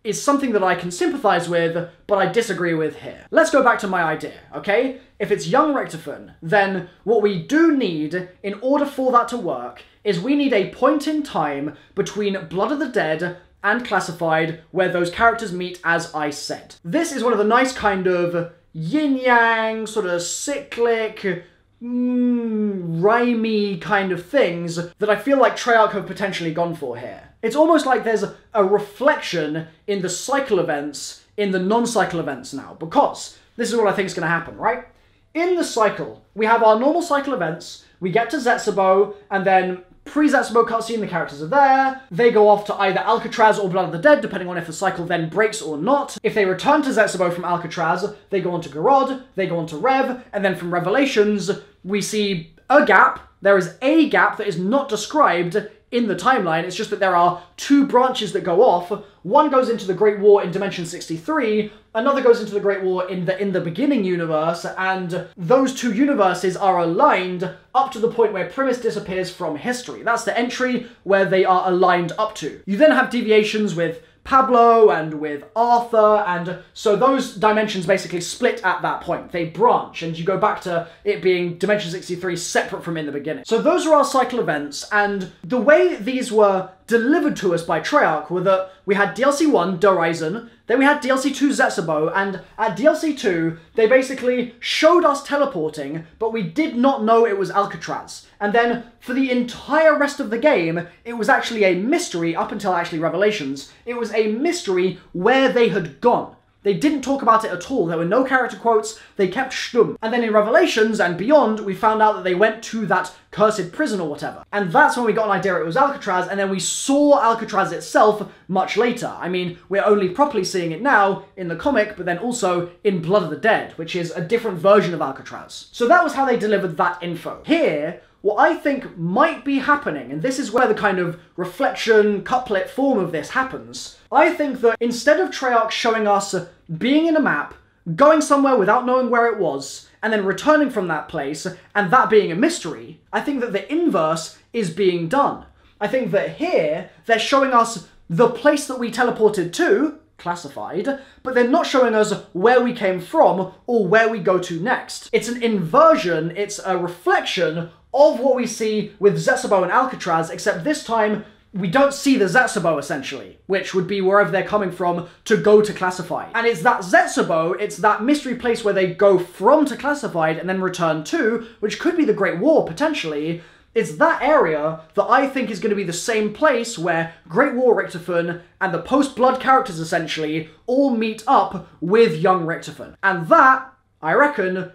is something that I can sympathize with, but I disagree with here. Let's go back to my idea, okay? If it's young Richtofen, then what we do need in order for that to work is we need a point in time between Blood of the Dead and Classified where those characters meet, as I said. This is one of the nice kind of yin-yang, sort of cyclic, rhymey kind of things that I feel like Treyarch have potentially gone for here. It's almost like there's a reflection in the cycle events in the non-cycle events now, because this is what I think is going to happen, right? In the cycle, we have our normal cycle events, we get to Zetsubo, and then pre-Zetsubo cutscene, the characters are there, they go off to either Alcatraz or Blood of the Dead, depending on if the cycle then breaks or not. If they return to Zetsubo from Alcatraz, they go on to Garod, they go on to Rev, and then from Revelations, we see a gap. There is a gap that is not described in the timeline. It's just that there are two branches that go off. One goes into the Great War in Dimension 63, another goes into the Great War in the Beginning universe, and those two universes are aligned up to the point where Primus disappears from history. That's the entry where they are aligned up to. You then have deviations with Pablo and with Arthur, and so those dimensions basically split at that point. They branch, and you go back to it being Dimension 63 separate from in the beginning. So those are our cycle events, and the way these were delivered to us by Treyarch were that we had DLC 1, Horizon, then we had DLC 2, Zetsubo, and at DLC 2, they basically showed us teleporting, but we did not know it was Alcatraz. And then, for the entire rest of the game, it was actually a mystery, up until actually Revelations, it was a mystery where they had gone. They didn't talk about it at all. There were no character quotes. They kept stum. And then in Revelations and beyond, we found out that they went to that cursed prison or whatever. And that's when we got an idea it was Alcatraz, and then we saw Alcatraz itself much later. I mean, we're only properly seeing it now in the comic, but then also in Blood of the Dead, which is a different version of Alcatraz. So that was how they delivered that info. Here, what I think might be happening, and this is where the kind of reflection couplet form of this happens, I think that instead of Treyarch showing us being in a map, going somewhere without knowing where it was, and then returning from that place, and that being a mystery, I think that the inverse is being done. I think that here, they're showing us the place that we teleported to, classified, but they're not showing us where we came from or where we go to next. It's an inversion, it's a reflection of what we see with Zetsubo and Alcatraz, except this time we don't see the Zetsubo, essentially, which would be wherever they're coming from to go to Classified. And it's that Zetsubo, it's that mystery place where they go from to Classified and then return to, which could be the Great War, potentially. It's that area that I think is going to be the same place where Great War Richtofen and the post-Blood characters, essentially, all meet up with young Richtofen. And that, I reckon,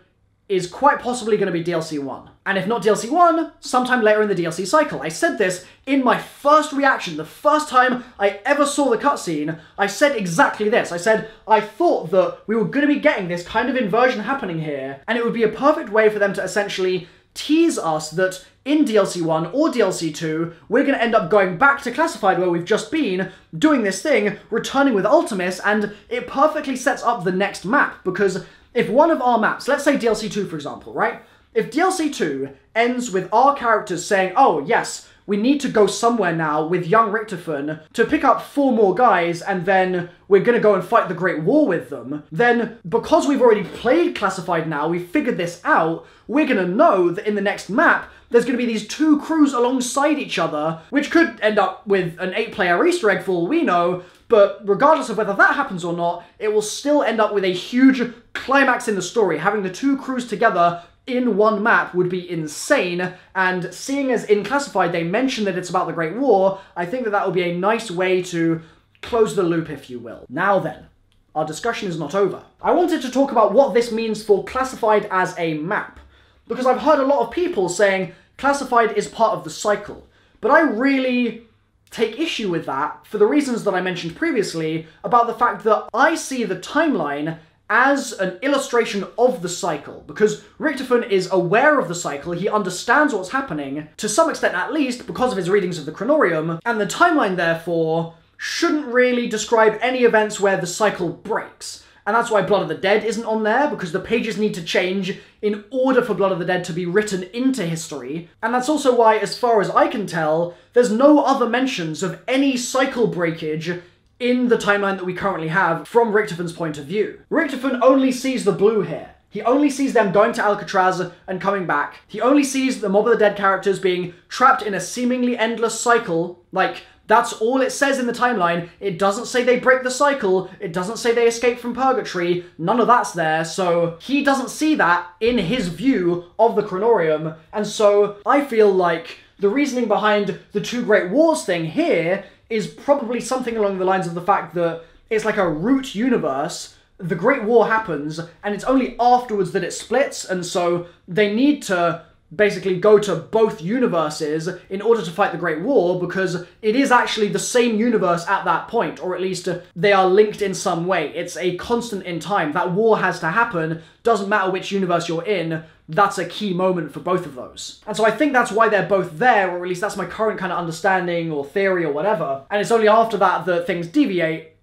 is quite possibly going to be DLC 1. And if not DLC 1, sometime later in the DLC cycle. I said this in my first reaction, the first time I ever saw the cutscene, I said exactly this. I said, I thought that we were going to be getting this kind of inversion happening here, and it would be a perfect way for them to essentially tease us that in DLC 1 or DLC 2, we're going to end up going back to Classified where we've just been, doing this thing, returning with Ultimus, and it perfectly sets up the next map, because if one of our maps, let's say DLC 2 for example, right? If DLC 2 ends with our characters saying, oh yes, we need to go somewhere now with young Richtofen to pick up 4 more guys and then we're going to go and fight the Great War with them, then because we've already played Classified now, we've figured this out, we're going to know that in the next map, there's going to be these 2 crews alongside each other, which could end up with an 8-player Easter egg for all we know, but regardless of whether that happens or not, it will still end up with a huge climax in the story. Having the 2 crews together in one map would be insane, and seeing as in Classified they mention that it's about the Great War, I think that that will be a nice way to close the loop, if you will. Now then, our discussion is not over. I wanted to talk about what this means for Classified as a map, because I've heard a lot of people saying Classified is part of the cycle, but I really take issue with that for the reasons that I mentioned previously about the fact that I see the timeline as an illustration of the cycle, because Richtofen is aware of the cycle, he understands what's happening, to some extent at least, because of his readings of the Chronorium, and the timeline, therefore, shouldn't really describe any events where the cycle breaks. And that's why Blood of the Dead isn't on there, because the pages need to change in order for Blood of the Dead to be written into history. And that's also why, as far as I can tell, there's no other mentions of any cycle breakage in the timeline that we currently have from Richtofen's point of view. Richtofen only sees the blue here. He only sees them going to Alcatraz and coming back. He only sees the Mob of the Dead characters being trapped in a seemingly endless cycle. Like, that's all it says in the timeline. It doesn't say they break the cycle. It doesn't say they escape from purgatory. None of that's there, so he doesn't see that in his view of the Chronorium. And so I feel like the reasoning behind the 2 Great Wars thing here is probably something along the lines of the fact that it's like a root universe. The Great War happens, and it's only afterwards that it splits, and so they need to basically go to both universes in order to fight the Great War, because it is actually the same universe at that point, or at least they are linked in some way. It's a constant in time. That war has to happen. Doesn't matter which universe you're in, that's a key moment for both of those. And so I think that's why they're both there, or at least that's my current kind of understanding or theory or whatever. And it's only after that that things deviate,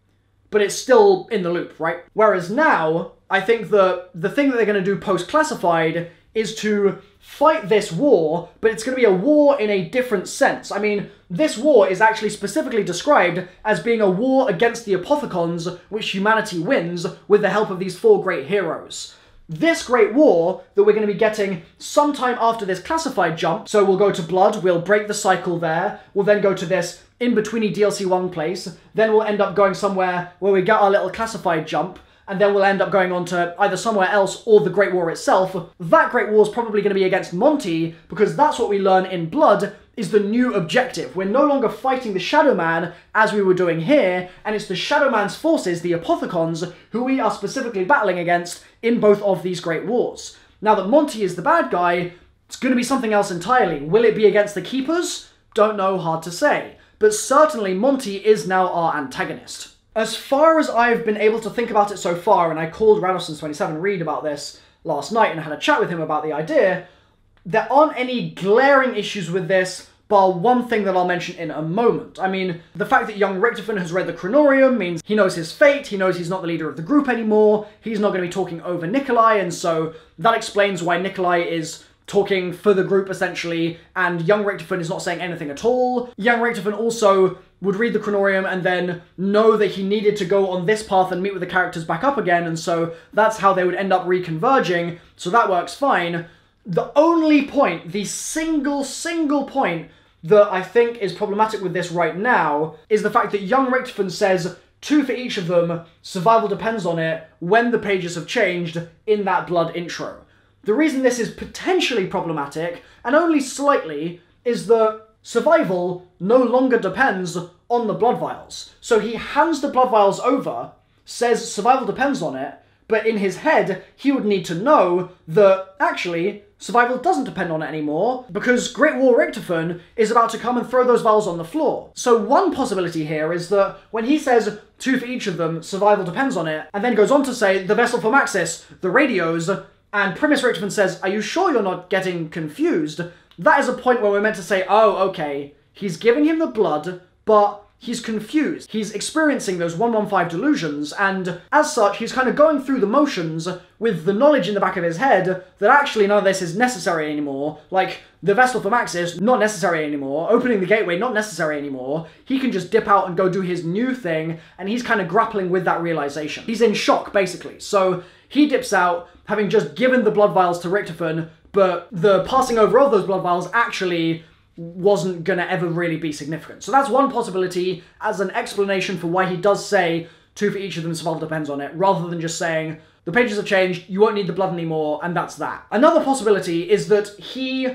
but it's still in the loop, right? Whereas now, I think the thing that they're going to do post-classified is to fight this war, but it's going to be a war in a different sense. I mean, this war is actually specifically described as being a war against the Apothicons, which humanity wins with the help of these 4 great heroes. This Great War that we're going to be getting sometime after this classified jump, so we'll go to Blood, we'll break the cycle there, we'll then go to this in-betweeny DLC 1 place, then we'll end up going somewhere where we get our little classified jump, and then we'll end up going on to either somewhere else or the Great War itself. That Great War is probably going to be against Monty, because that's what we learn in Blood is the new objective. We're no longer fighting the Shadow Man as we were doing here, and it's the Shadow Man's forces, the Apothicons, who we are specifically battling against in both of these Great Wars. Now that Monty is the bad guy, it's going to be something else entirely. Will it be against the Keepers? Don't know, hard to say. But certainly Monty is now our antagonist. As far as I've been able to think about it so far, and I called Radolfson27 Reed about this last night and had a chat with him about the idea, there aren't any glaring issues with this, bar one thing that I'll mention in a moment. I mean, the fact that young Richtofen has read the Chronorium means he knows his fate, he knows he's not the leader of the group anymore, he's not going to be talking over Nikolai, and so that explains why Nikolai is talking for the group, essentially, and young Richtofen is not saying anything at all. Young Richtofen also would read the Chronorium and then know that he needed to go on this path and meet with the characters back up again, and so that's how they would end up reconverging, so that works fine. The only point, the single point that I think is problematic with this right now is the fact that young Richtofen says 2 for each of them, survival depends on it, when the pages have changed in that Blood intro. The reason this is potentially problematic, and only slightly, is that survival no longer depends on the blood vials. So he hands the blood vials over, says survival depends on it, but in his head, he would need to know that, actually, survival doesn't depend on it anymore, because Great War Richtofen is about to come and throw those vials on the floor. So one possibility here is that when he says 2 for each of them, survival depends on it, and then goes on to say the vessel for Maxis, the radios, and Primus Richtofen says, are you sure you're not getting confused? That is a point where we're meant to say, oh, okay, he's giving him the blood, but he's confused. He's experiencing those 115 delusions, and as such, he's kind of going through the motions with the knowledge in the back of his head that actually none of this is necessary anymore. Like, the vessel for Maxis, not necessary anymore. Opening the gateway, not necessary anymore. He can just dip out and go do his new thing, and he's kind of grappling with that realization. He's in shock, basically. So he dips out, having just given the blood vials to Richtofen, but the passing over of those blood vials actually wasn't gonna ever really be significant. So that's one possibility as an explanation for why he does say 2 for each of them, survival depends on it, rather than just saying, the pages have changed, you won't need the blood anymore, and that's that. Another possibility is that he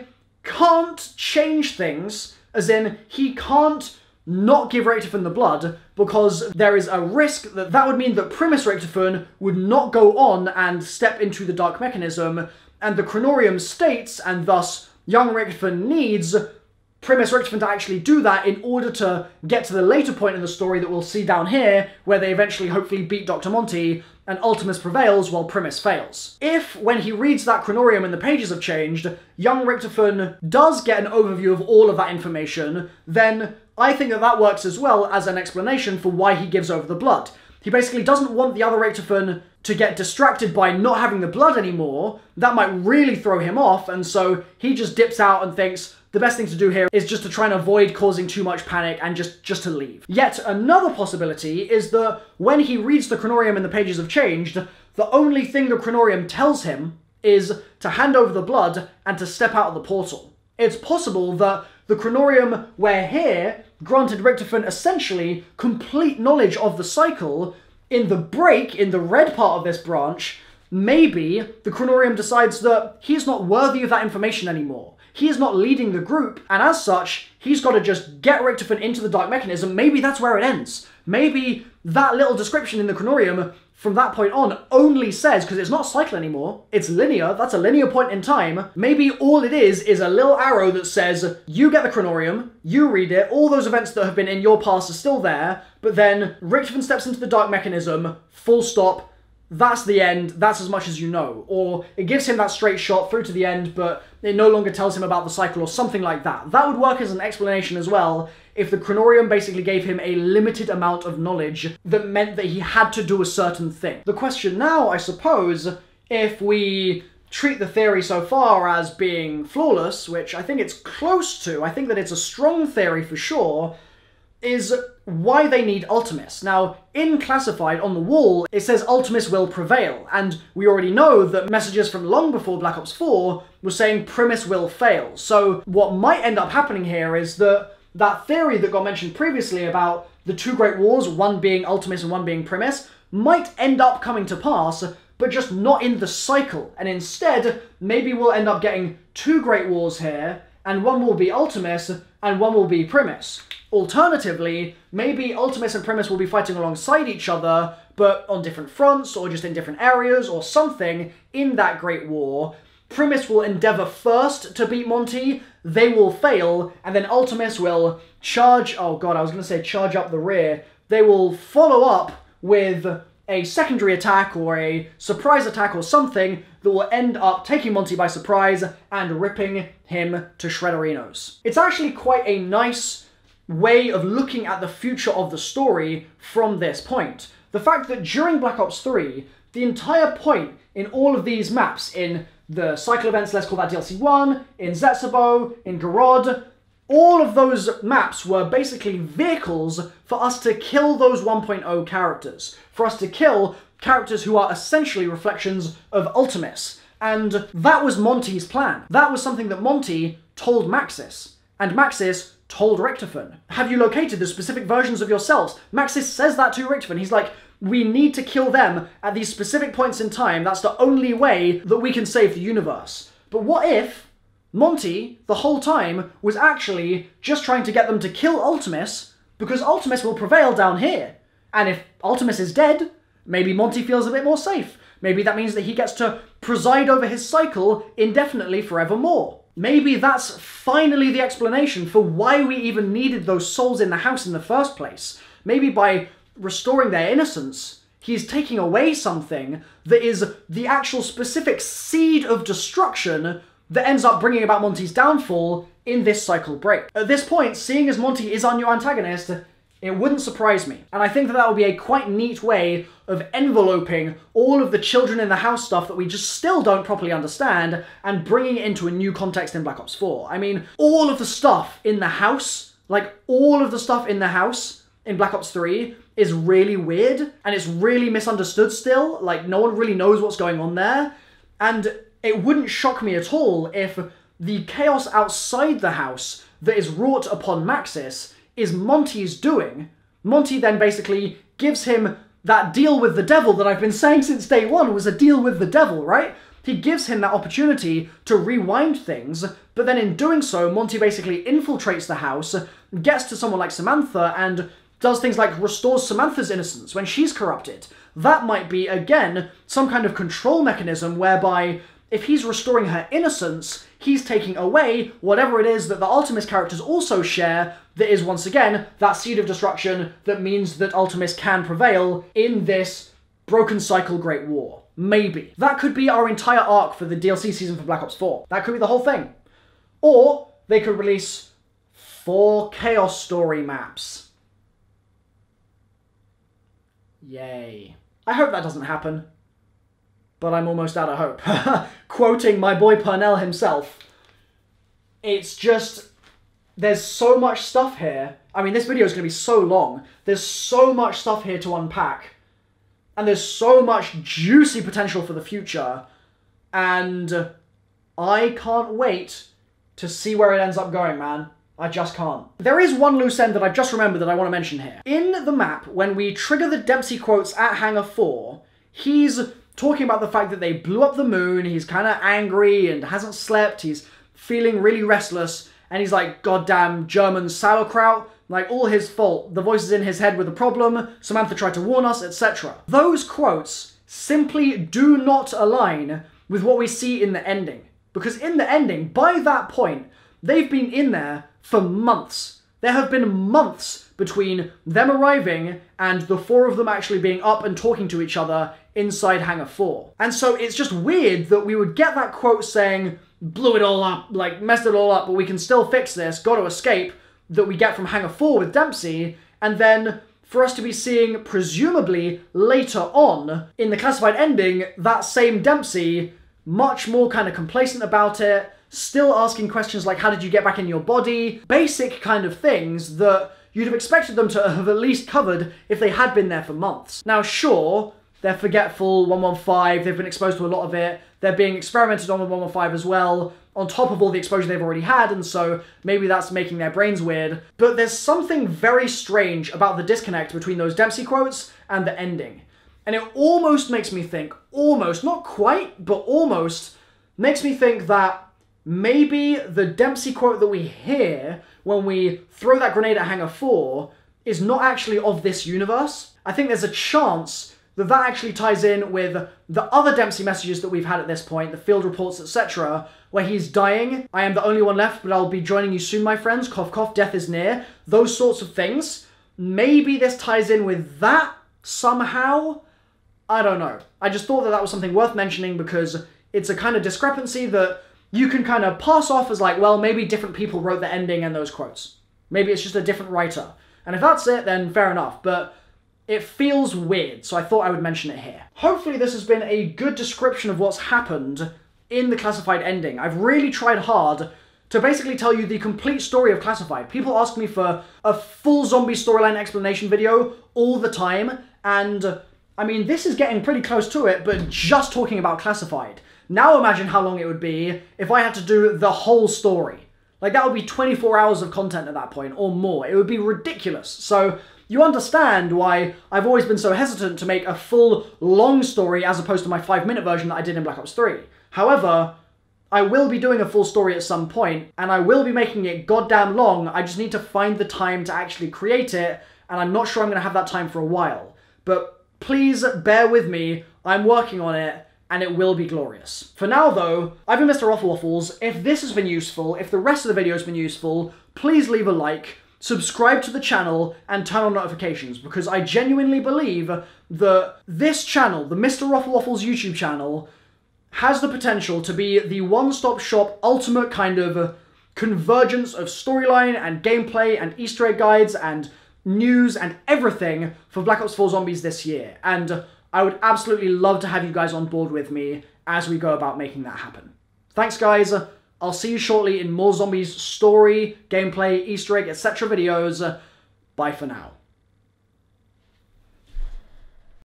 can't change things, as in, he can't not give Richtofen the blood, because there is a risk that that would mean that Primus Richtofen would not go on and step into the Dark Mechanism, and the Chronorium states, and thus young Richtofen needs Primus Richtofen to actually do that in order to get to the later point in the story that we'll see down here, where they eventually hopefully beat Dr. Monty, and Ultimus prevails while Primus fails. If, when he reads that Chronorium and the pages have changed, young Richtofen does get an overview of all of that information, then I think that that works as well as an explanation for why he gives over the blood. He basically doesn't want the other Richtofen to get distracted by not having the blood anymore. That might really throw him off, and so he just dips out and thinks the best thing to do here is just to try and avoid causing too much panic and just to leave. Yet another possibility is that when he reads the Chronorium and the pages have changed, the only thing the Chronorium tells him is to hand over the blood and to step out of the portal. It's possible that the Chronorium we're here granted Richtofen essentially complete knowledge of the cycle. In the break, in the red part of this branch, maybe the Chronorium decides that he's not worthy of that information anymore. he is not leading the group, and as such, he's got to just get Richtofen into the dark mechanism. Maybe that's where it ends. Maybe that little description in the chronorium from that point on only says, because it's not cycle anymore, it's linear, that's a linear point in time, maybe all it is a little arrow that says, you get the chronorium, you read it, all those events that have been in your past are still there, but then Richtofen steps into the dark mechanism, full stop, that's the end, that's as much as you know. Or it gives him that straight shot through to the end, but it no longer tells him about the cycle or something like that. That would work as an explanation as well, if the chronorium basically gave him a limited amount of knowledge that meant that he had to do a certain thing. The question now, I suppose, if we treat the theory so far as being flawless, which I think it's close to, I think that it's a strong theory for sure, is why they need Ultimus. Now, in Classified on the wall, it says Ultimus will prevail, and we already know that messages from long before Black Ops 4 were saying Primus will fail. So what might end up happening here is that that theory that got mentioned previously about the two great wars, one being Ultimus and one being Primus, might end up coming to pass, but just not in the cycle. And instead, maybe we'll end up getting two great wars here, and one will be Ultimus, and one will be Primus. Alternatively, maybe Ultimus and Primus will be fighting alongside each other, but on different fronts, or just in different areas, or something in that Great War. Primus will endeavour first to beat Monty, they will fail, and then Ultimus will charge up the rear. They will follow up with a secondary attack or a surprise attack or something that will end up taking Monty by surprise and ripping him to shredderinos. It's actually quite a nice way of looking at the future of the story from this point. The fact that during Black Ops 3, the entire point in all of these maps, in the cycle events, let's call that DLC 1, in Zetsebo, in Garod, all of those maps were basically vehicles for us to kill those 1.0 characters. For us to kill characters who are essentially reflections of Ultimus. And that was Monty's plan. That was something that Monty told Maxis. And Maxis told Richtofen. Have you located the specific versions of yourselves? Maxis says that to Richtofen. He's like, we need to kill them at these specific points in time. That's the only way that we can save the universe. But what if Monty, the whole time, was actually just trying to get them to kill Ultimus, because Ultimus will prevail down here. And if Ultimus is dead, maybe Monty feels a bit more safe. Maybe that means that he gets to preside over his cycle indefinitely forevermore. Maybe that's finally the explanation for why we even needed those souls in the house in the first place. Maybe by restoring their innocence, he's taking away something that is the actual specific seed of destruction that ends up bringing about Monty's downfall in this cycle break. At this point, seeing as Monty is our new antagonist, it wouldn't surprise me. And I think that would be a quite neat way of enveloping all of the children in the house stuff that we just still don't properly understand and bringing it into a new context in Black Ops 4. I mean, all of the stuff in the house, like all of the stuff in the house in Black Ops 3 is really weird and it's really misunderstood still. Like, no one really knows what's going on there. And it wouldn't shock me at all if the chaos outside the house that is wrought upon Maxis is Monty's doing. Monty then basically gives him that deal with the devil that I've been saying since day one was a deal with the devil, right? He gives him that opportunity to rewind things, but then in doing so, Monty basically infiltrates the house, gets to someone like Samantha, and does things like restores Samantha's innocence when she's corrupted. That might be, again, some kind of control mechanism whereby if he's restoring her innocence, he's taking away whatever it is that the Ultimus characters also share that is, once again, that seed of destruction that means that Ultimus can prevail in this broken cycle Great War. Maybe. That could be our entire arc for the DLC season for Black Ops 4. That could be the whole thing. Or they could release 4 Chaos Story maps. Yay. I hope that doesn't happen. But I'm almost out of hope. Quoting my boy Purnell himself. It's just, there's so much stuff here. I mean, this video is going to be so long. There's so much stuff here to unpack. And there's so much juicy potential for the future. And I can't wait to see where it ends up going, man. I just can't. There is one loose end that I've just remembered that I want to mention here. In the map, when we trigger the Dempsey quotes at Hangar 4, he's talking about the fact that they blew up the moon, he's kind of angry and hasn't slept, he's feeling really restless, and he's like, goddamn German sauerkraut, like all his fault, the voices in his head were the problem, Samantha tried to warn us, etc. Those quotes simply do not align with what we see in the ending. Because in the ending, by that point, they've been in there for months. There have been months between them arriving and the four of them actually being up and talking to each other inside Hangar 4. And so it's just weird that we would get that quote saying, blew it all up, like messed it all up, but we can still fix this, gotta escape, that we get from Hangar 4 with Dempsey, and then for us to be seeing, presumably later on, in the classified ending, that same Dempsey, much more kind of complacent about it, still asking questions like, how did you get back in your body? Basic kind of things that you'd have expected them to have at least covered if they had been there for months. Now, sure, they're forgetful, 115, they've been exposed to a lot of it, they're being experimented on with 115 as well, on top of all the exposure they've already had, and so maybe that's making their brains weird. But there's something very strange about the disconnect between those Dempsey quotes and the ending. And it almost makes me think, almost, not quite, but almost, makes me think that maybe the Dempsey quote that we hear when we throw that grenade at Hangar 4 is not actually of this universe. I think there's a chance that that actually ties in with the other Dempsey messages that we've had at this point, the field reports, etc., where he's dying, I am the only one left, but I'll be joining you soon, my friends, cough cough, death is near, those sorts of things. Maybe this ties in with that somehow? I don't know. I just thought that that was something worth mentioning because it's a kind of discrepancy that you can kind of pass off as like, well, maybe different people wrote the ending and those quotes. Maybe it's just a different writer. And if that's it, then fair enough, but it feels weird, so I thought I would mention it here. Hopefully this has been a good description of what's happened in the Classified ending. I've really tried hard to basically tell you the complete story of Classified. People ask me for a full zombie storyline explanation video all the time, and I mean, this is getting pretty close to it, but just talking about Classified. Now imagine how long it would be if I had to do the whole story. Like, that would be 24 hours of content at that point, or more. It would be ridiculous. So you understand why I've always been so hesitant to make a full, long story as opposed to my 5-minute version that I did in Black Ops 3. However, I will be doing a full story at some point, and I will be making it goddamn long. I just need to find the time to actually create it, and I'm not sure I'm going to have that time for a while. But please bear with me, I'm working on it, and it will be glorious. For now though, I've been MrRoflWaffles. If this has been useful, if the rest of the video has been useful, please leave a like, subscribe to the channel, and turn on notifications, because I genuinely believe that this channel, the MrRoflWaffles YouTube channel, has the potential to be the one-stop shop, ultimate kind of convergence of storyline and gameplay and Easter egg guides and news and everything for Black Ops 4 Zombies this year. And I would absolutely love to have you guys on board with me as we go about making that happen. Thanks guys, I'll see you shortly in more Zombies story, gameplay, Easter egg, etc. videos. Bye for now.